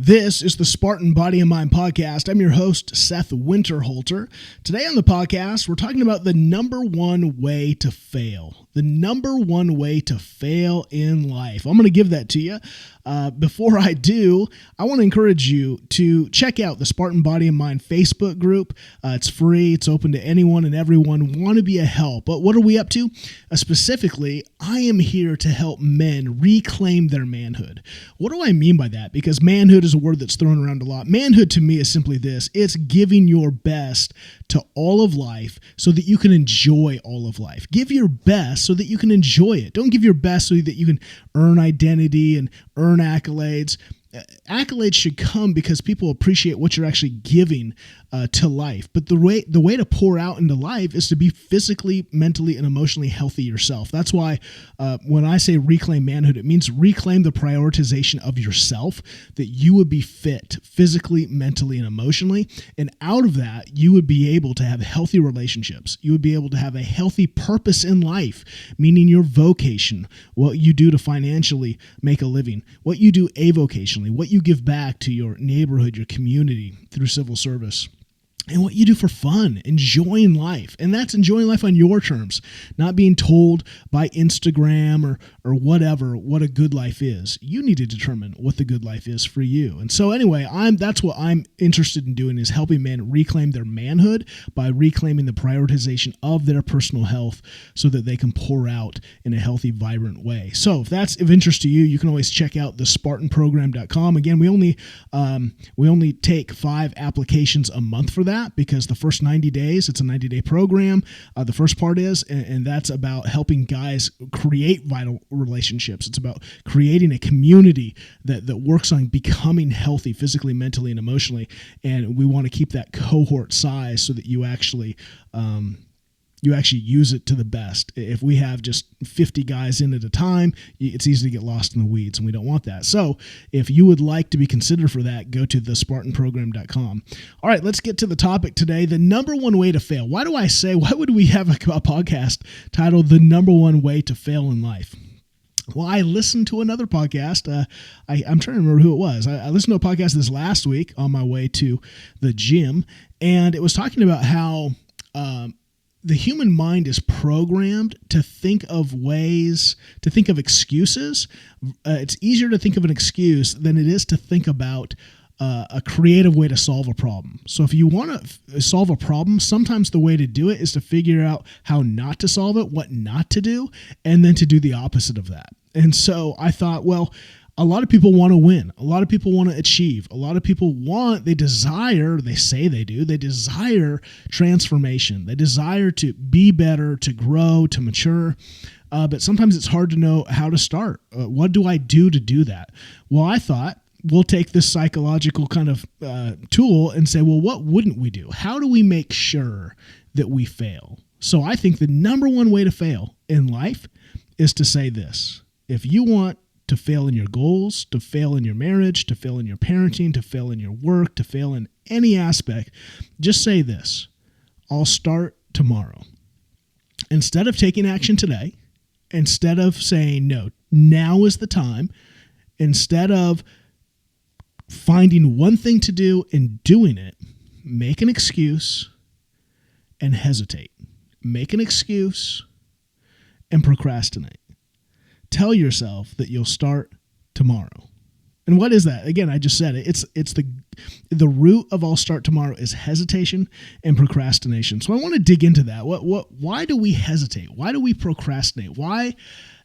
This is the Spartan Body Mind Podcast. I'm your host, Seth Winterhalter. Today on the podcast, we're talking about the number one way to fail. The number one way to fail in life. I'm going to give that to you. Before I do, I want to encourage you to check out the Spartan Body and Mind Facebook group. It's free. It's open to anyone and everyone. Want to be a help. But what are we up to? Specifically, I am here to help men reclaim their manhood. What do I mean by that? Because manhood is a word that's thrown around a lot. Manhood to me is simply this. It's giving your best to all of life so that you can enjoy all of life. Give your best so that you can enjoy it. Don't give your best so that you can earn identity and earn accolades. Accolades should come because people appreciate what you're actually giving to life. But the way to pour out into life is to be physically, mentally, and emotionally healthy yourself. That's why when I say reclaim manhood, it means reclaim the prioritization of yourself, that you would be fit physically, mentally, and emotionally. And out of that, you would be able to have healthy relationships. You would be able to have a healthy purpose in life, meaning your vocation, what you do to financially make a living, what you do avocationally, what you give back to your neighborhood, your community through civil service, and what you do for fun, enjoying life. And that's enjoying life on your terms, not being told by Instagram or whatever what a good life is. You need to determine what the good life is for you. And so anyway, that's what I'm interested in doing, is helping men reclaim their manhood by reclaiming the prioritization of their personal health so that they can pour out in a healthy, vibrant way. So if that's of interest to you, you can always check out the SpartanProgram.com. Again, we only take 5 applications a month for that, because the first 90 days, it's a 90-day program. The first part is, and that's about helping guys create vital relationships. It's about creating a community that works on becoming healthy physically, mentally, and emotionally. And we want to keep that cohort size so that you actually use it to the best. If we have just 50 guys in at a time, it's easy to get lost in the weeds, and we don't want that. So if you would like to be considered for that, go to thespartanprogram.com. All right, let's get to the topic today, the number one way to fail. Why would we have a podcast titled The Number One Way to Fail in Life? Well, I listened to another podcast. I'm trying to remember who it was. I listened to a podcast this last week on my way to the gym, and it was talking about how the human mind is programmed to think of excuses. It's easier to think of an excuse than it is to think about a creative way to solve a problem. So if you want to solve a problem, sometimes the way to do it is to figure out how not to solve it, what not to do, and then to do the opposite of that. And so I thought, well, a lot of people want to win. A lot of people want to achieve. A lot of people they desire transformation. They desire to be better, to grow, to mature. But sometimes it's hard to know how to start. What do I do to do that? Well, I thought we'll take this psychological kind of tool and say, well, what wouldn't we do? How do we make sure that we fail? So I think the number one way to fail in life is to say this. If you want to fail in your goals, to fail in your marriage, to fail in your parenting, to fail in your work, to fail in any aspect, just say this: I'll start tomorrow. Instead of taking action today, instead of saying, no, now is the time, instead of finding one thing to do and doing it, make an excuse and hesitate. Make an excuse and procrastinate. Tell yourself that you'll start tomorrow. And what is that? Again, I just said it. It's the root of I'll start tomorrow is hesitation and procrastination. So I want to dig into that. Why do we hesitate? Why do we procrastinate? Why?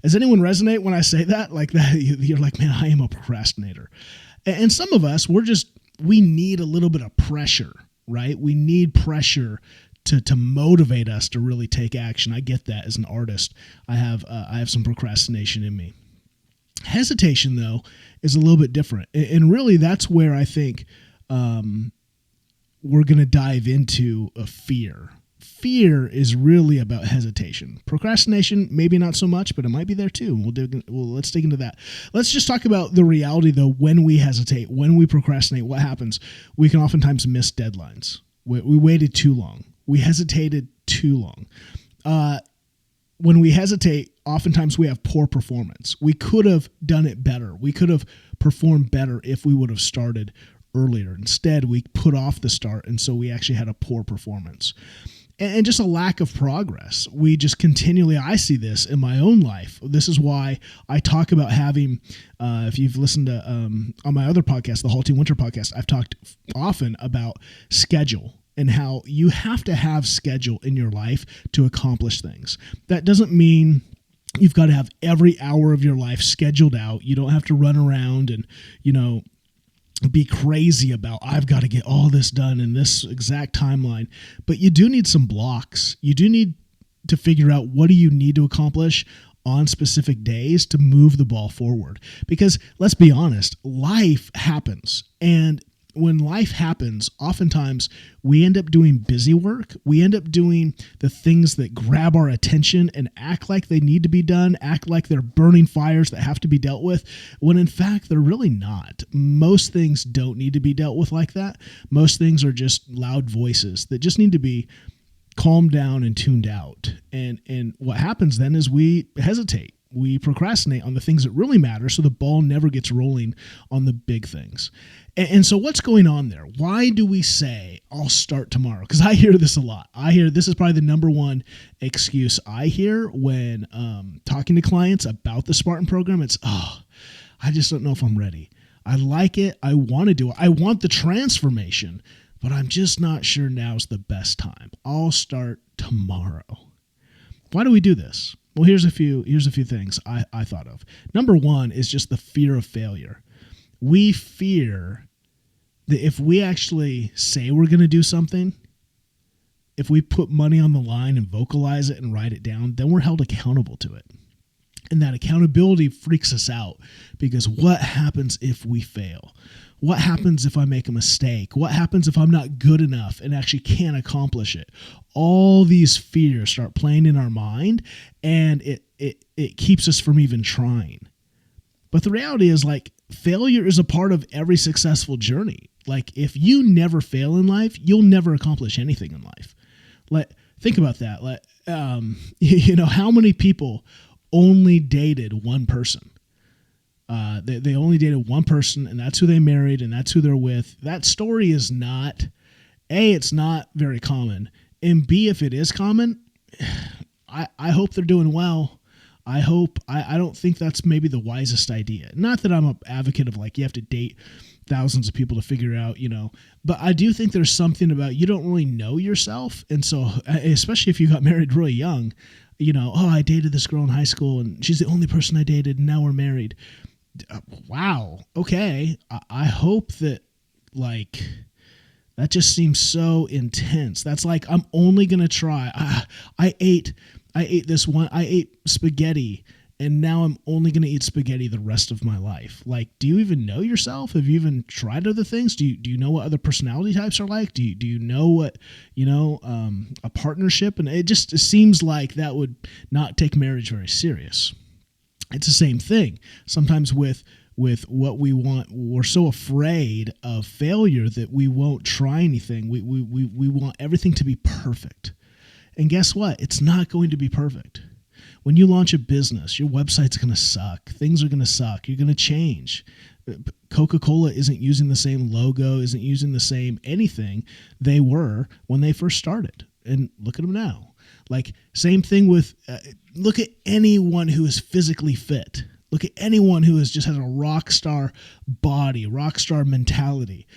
Does anyone resonate when I say that? Like that, you're like, man, I am a procrastinator. And some of us, we need a little bit of pressure, right? We need pressure to motivate us to really take action. I get that as an artist. I have some procrastination in me. Hesitation, though, is a little bit different. And really, that's where I think we're going to dive into a fear. Fear is really about hesitation. Procrastination, maybe not so much, but it might be there too. Let's dig into that. Let's just talk about the reality, though. When we hesitate, when we procrastinate, what happens? We can oftentimes miss deadlines. We waited too long. We hesitated too long. When we hesitate, oftentimes we have poor performance. We could have done it better. We could have performed better if we would have started earlier. Instead, we put off the start, and so we actually had a poor performance. And just a lack of progress. We just continually, I see this in my own life. This is why I talk about having, if you've listened to, on my other podcast, the Halting Winter podcast, I've talked often about schedule and how you have to have schedule in your life to accomplish things. That doesn't mean you've got to have every hour of your life scheduled out. You don't have to run around and, be crazy about, I've got to get all this done in this exact timeline. But you do need some blocks. You do need to figure out what do you need to accomplish on specific days to move the ball forward. Because let's be honest, life happens. And when life happens, oftentimes we end up doing busy work. We end up doing the things that grab our attention and act like they need to be done, act like they're burning fires that have to be dealt with, when in fact they're really not. Most things don't need to be dealt with like that. Most things are just loud voices that just need to be calmed down and tuned out. And what happens then is we hesitate. We procrastinate on the things that really matter, so the ball never gets rolling on the big things. And so what's going on there? Why do we say, I'll start tomorrow? Because I hear this a lot. I hear this is probably the number one excuse I hear when talking to clients about the Spartan program. It's, I just don't know if I'm ready. I like it. I want to do it. I want the transformation, but I'm just not sure now's the best time. I'll start tomorrow. Why do we do this? Well, here's a few things I thought of. Number one is just the fear of failure. We fear that if we actually say we're going to do something, if we put money on the line and vocalize it and write it down, then we're held accountable to it. And that accountability freaks us out, because what happens if we fail? What happens if I make a mistake? What happens if I'm not good enough and actually can't accomplish it? All these fears start playing in our mind, and it keeps us from even trying. But the reality is, failure is a part of every successful journey. If you never fail in life, you'll never accomplish anything in life. Think about that. How many people only dated one person? They only dated one person, and that's who they married, and that's who they're with. That story is not, A, it's not very common, and B, if it is common, I hope they're doing well. I don't think that's maybe the wisest idea. Not that I'm an advocate of you have to date thousands of people to figure out, but I do think there's something about you don't really know yourself. And so, especially if you got married really young, I dated this girl in high school and she's the only person I dated and now we're married. Wow. Okay. I hope that that just seems so intense. That's I'm only going to try. I ate spaghetti and now I'm only going to eat spaghetti the rest of my life. Do you even know yourself? Have you even tried other things? Do you know what other personality types are like? Do you know what, a partnership? And it seems like that would not take marriage very serious. It's the same thing. Sometimes with what we want, we're so afraid of failure that we won't try anything. We want everything to be perfect. And guess what? It's not going to be perfect. When you launch a business, your website's going to suck. Things are going to suck. You're going to change. Coca-Cola isn't using the same logo, isn't using the same anything they were when they first started. And look at them now. Same thing with, look at anyone who is physically fit. Look at anyone who just has a rock star body, rock star mentality.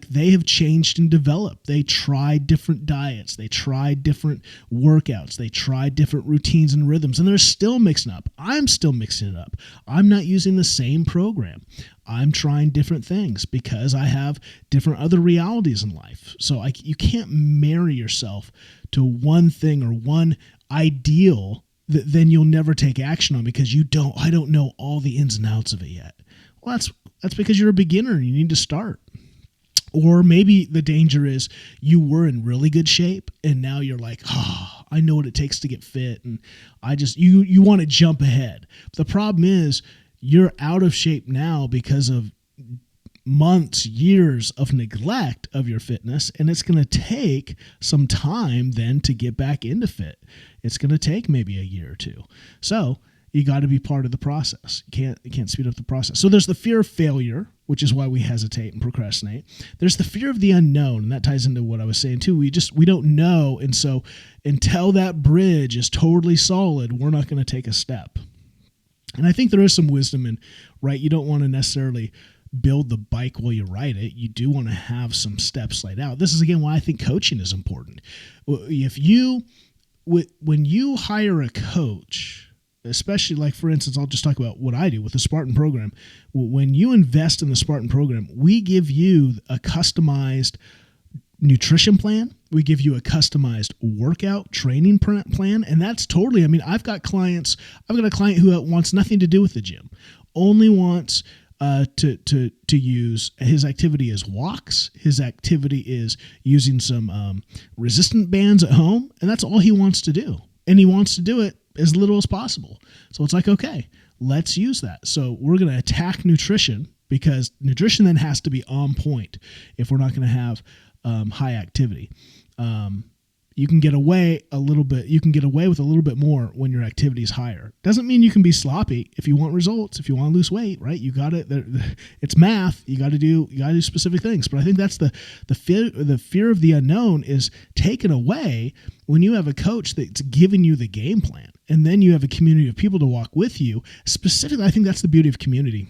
They have changed and developed. They tried different diets. They tried different workouts. They tried different routines and rhythms, and they're still mixing up. I'm still mixing it up. I'm not using the same program. I'm trying different things because I have different other realities in life. So you can't marry yourself to one thing or one ideal that then you'll never take action on because I don't know all the ins and outs of it yet. Well, that's because you're a beginner and you need to start. Or maybe the danger is you were in really good shape and now you're I know what it takes to get fit, and you want to jump ahead. But the problem is you're out of shape now because of months, years of neglect of your fitness, and it's going to take some time then to get back into fit. It's going to take maybe a year or two. So you got to be part of the process. You can't speed up the process. So there's the fear of failure, which is why we hesitate and procrastinate. There's the fear of the unknown, and that ties into what I was saying too. We don't know, and so until that bridge is totally solid, we're not going to take a step. And I think there is some wisdom in, right? You don't want to necessarily build the bike while you ride it. You do want to have some steps laid out. This is again why I think coaching is important. When you hire a coach, especially like, for instance, I'll just talk about what I do with the Spartan program. When you invest in the Spartan program, we give you a customized nutrition plan. We give you a customized workout training plan. And that's totally, I've got a client who wants nothing to do with the gym, only wants to use, his activity is walks. His activity is using some resistant bands at home, and that's all he wants to do. And he wants to do it as little as possible. So it's like, okay, let's use that. So we're going to attack nutrition, because nutrition then has to be on point if we're not going to have high activity. You can get away with a little bit more when your activity is higher. Doesn't mean you can be sloppy if you want results, if you want to lose weight, right? You got it. It's math. You got to do specific things. But I think that's the fear of the unknown is taken away when you have a coach that's giving you the game plan, and then you have a community of people to walk with you. Specifically, I think that's the beauty of community.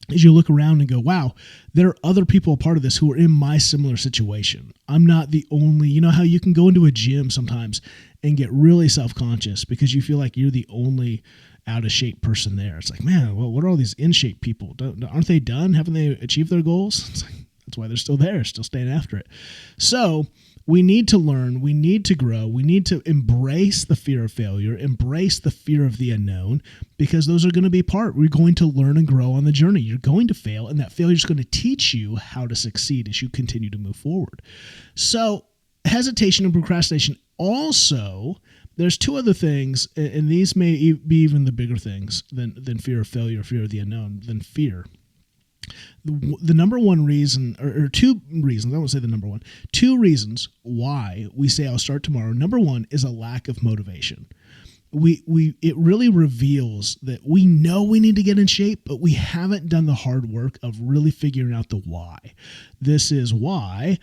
Is you look around and go, wow, there are other people a part of this who are in my similar situation. I'm not the only, you know how you can go into a gym sometimes and get really self-conscious because you feel like you're the only out of shape person there. It's like, man, well, what are all these in shape people? Aren't they done? Haven't they achieved their goals? It's like, that's why they're still there, still staying after it. So we need to learn, we need to grow, we need to embrace the fear of failure, embrace the fear of the unknown, because those are going to be we're going to learn and grow on the journey. You're going to fail, and that failure is going to teach you how to succeed as you continue to move forward. So hesitation and procrastination. Also, there's two other things, and these may be even the bigger things than fear of failure, fear of the unknown, than fear. The number one reason, or two reasons, I won't say the number one, two reasons why we say I'll start tomorrow. Number one is a lack of motivation. It really reveals that we know we need to get in shape, but we haven't done the hard work of really figuring out the why. This is why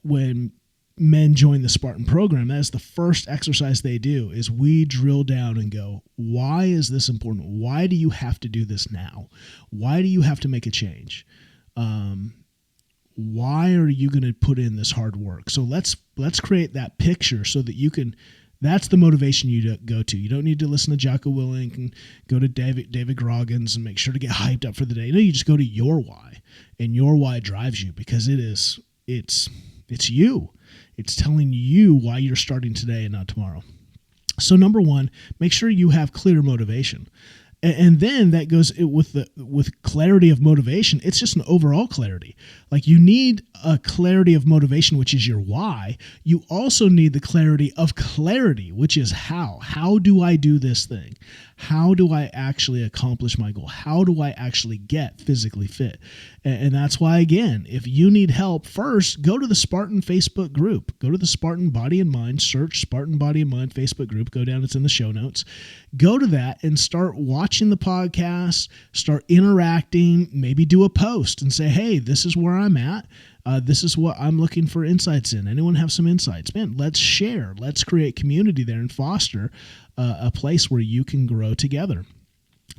when men join the Spartan program, that is the first exercise they do, is we drill down and go, why is this important? Why do you have to do this now? Why do you have to make a change? Why are you going to put in this hard work? So let's create that picture so that you can, that's the motivation you go to. You don't need to listen to Jocko Willink and go to David Goggins and make sure to get hyped up for the day. No, you just go to your why, and your why drives you, because it's you. It's telling you why you're starting today and not tomorrow. So number one, make sure you have clear motivation. And then that goes with clarity of motivation. It's just an overall clarity. Like, you need a clarity of motivation, which is your why. You also need the clarity of clarity, which is how. How do I do this thing? How do I actually accomplish my goal? How do I actually get physically fit? And that's why, again, if you need help, first, go to the Spartan Facebook group. Go to the Spartan Body and Mind, search Spartan Body and Mind Facebook group. Go down, it's in the show notes. Go to that and start watching the podcast, start interacting, maybe do a post and say, hey, this is where I'm at. This is what I'm looking for insights in. Anyone have some insights? Man, let's share. Let's create community there and foster a place where you can grow together.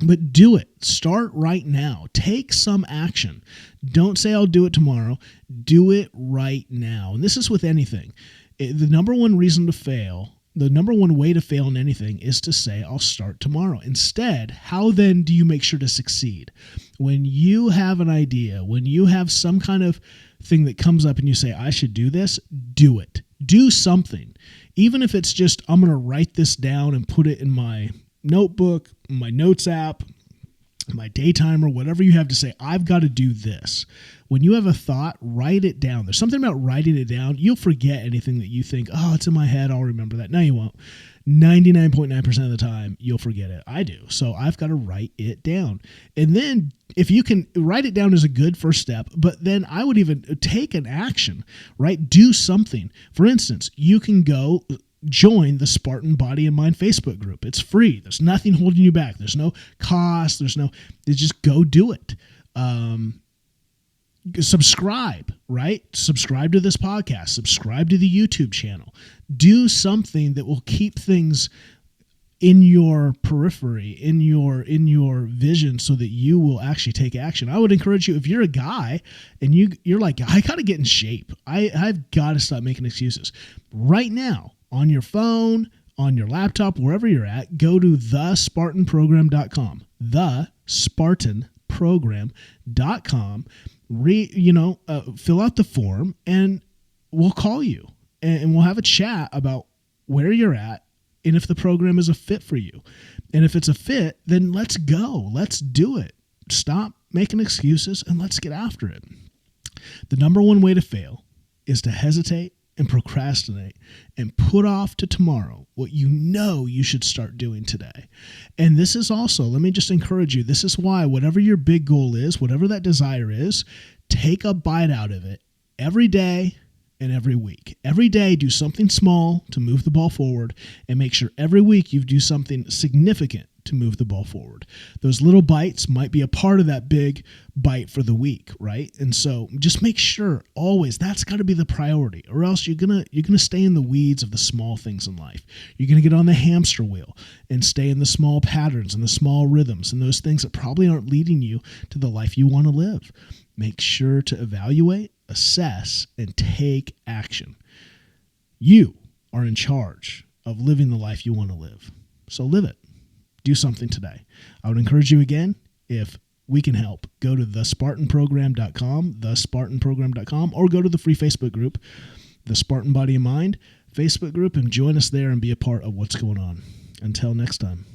But do it. Start right now. Take some action. Don't say I'll do it tomorrow. Do it right now. And this is with anything. The number one reason to fail, the number one way to fail in anything is to say, I'll start tomorrow. Instead, how then do you make sure to succeed? When you have an idea, when you have some kind of thing that comes up and you say, I should do this, do it. Do something. Even if it's just, I'm going to write this down and put it in my notebook, my notes app, my day timer, whatever you have to say, I've got to do this. When you have a thought, write it down. There's something about writing it down. You'll forget anything that you think, oh, it's in my head, I'll remember that. No, you won't. 99.9% of the time, you'll forget it. I do. So I've got to write it down. And then if you can write it down is a good first step, but then I would even take an action, right? Do something. For instance, you can go join the Spartan Body and Mind Facebook group. It's free. There's nothing holding you back. There's no cost. Just go do it. Subscribe, right? Subscribe to this podcast. Subscribe to the YouTube channel. Do something that will keep things in your periphery, in your vision, so that you will actually take action. I would encourage you, if you're a guy and you're like, I got to get in shape. I've got to stop making excuses. Right now, on your phone, on your laptop, wherever you're at, go to thespartanprogram.com. Thespartanprogram.com. Fill out the form, and we'll call you and we'll have a chat about where you're at and if the program is a fit for you. And if it's a fit, then let's go. Let's do it. Stop making excuses and let's get after it. The number one way to fail is to hesitate and procrastinate and put off to tomorrow what you know you should start doing today. And this is also, let me just encourage you, this is why whatever your big goal is, whatever that desire is, take a bite out of it every day and every week. Every day, do something small to move the ball forward, and make sure every week you do something significant to move the ball forward. Those little bites might be a part of that big bite for the week, right? And so just make sure always that's got to be the priority, or else you're gonna stay in the weeds of the small things in life. You're gonna get on the hamster wheel and stay in the small patterns and the small rhythms and those things that probably aren't leading you to the life you want to live. Make sure to evaluate, assess, and take action. You are in charge of living the life you want to live. So live it. Do something today. I would encourage you again, if we can help, go to thespartanprogram.com, or go to the free Facebook group, the Spartan Body and Mind Facebook group, and join us there and be a part of what's going on. Until next time.